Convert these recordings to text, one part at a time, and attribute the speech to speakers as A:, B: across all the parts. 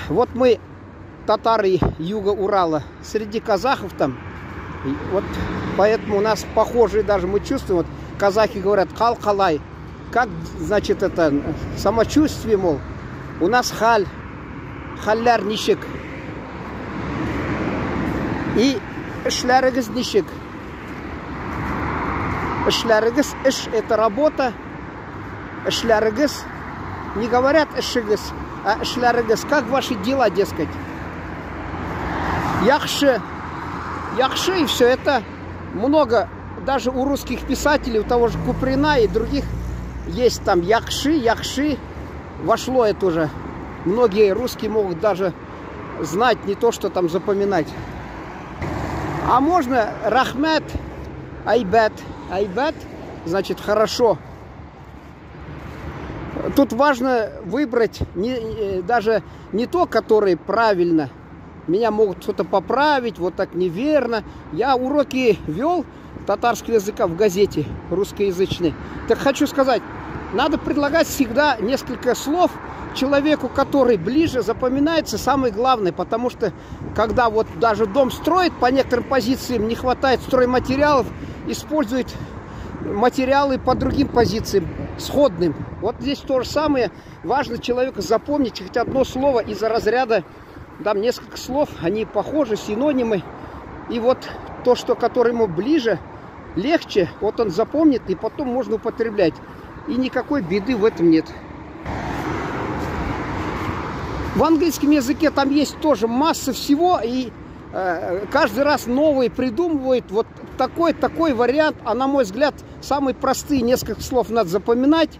A: Вот мы, татары юга Урала, среди казахов там, вот поэтому у нас похожие даже, мы чувствуем, вот казахи говорят кал-калай, как, значит, это самочувствие, мол, у нас халь, халляр нишек, и эшлярыгыз нишек. Эшлярыгыз, эш это работа, эшлярыгыз, не говорят эшигыз, а эшлярыгыз, как ваши дела, дескать. Яхши, яхши, и все это много, даже у русских писателей, у того же Куприна и других, есть там яхши, яхши, вошло это уже. Многие русские могут даже знать, не то, что там запоминать. А можно рахмет, айбет. Айбет, значит, хорошо. Тут важно выбрать даже не то, которое правильно. Меня могут что-то поправить, вот так неверно. Я уроки вел татарского языка в газете русскоязычной. Так хочу сказать, надо предлагать всегда несколько слов человеку, который ближе, запоминается самое главное. Потому что, когда вот даже дом строит, по некоторым позициям не хватает стройматериалов, использует материалы по другим позициям, сходным. Вот здесь то же самое. Важно человеку запомнить хоть одно слово из-за разряда, там несколько слов, они похожи, синонимы. И вот то, что которое ему ближе, легче, вот он запомнит, и потом можно употреблять. И никакой беды в этом нет. В английском языке там есть тоже масса всего, и каждый раз новый придумывает вот такой вариант, а на мой взгляд самые простые, несколько слов надо запоминать,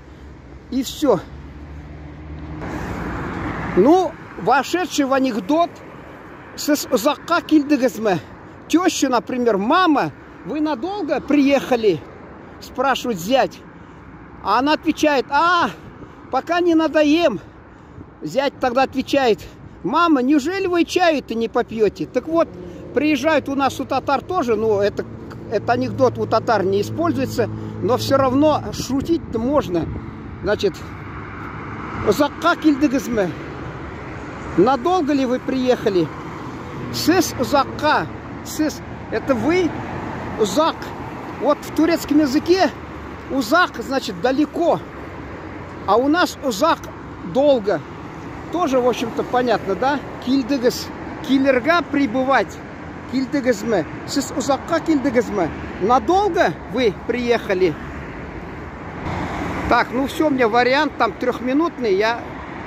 A: и все. Ну, вошедший в анекдот с узакка килдыгызмы. Теща, например, мама, вы надолго приехали? Спрашивает зять. А она отвечает, пока не надоем. Зять тогда отвечает, мама, неужели вы чаю-то не попьете? Так вот, приезжают у нас у татар тоже, ну, это анекдот у татар не используется, но все равно шутить-то можно. Значит, узакка килдыгызмы. Надолго ли вы приехали? Сис узакка. Сис, это вы, узак. Вот в турецком языке узак, значит, далеко. А у нас узак долго. Тоже, в общем-то, понятно, да? Килдыгыз. Килерга прибывать. Килдыгызмы. Сис узакка килдыгызмы. Надолго вы приехали? Так, ну все, у меня вариант там 3-минутный.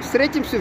A: Встретимся.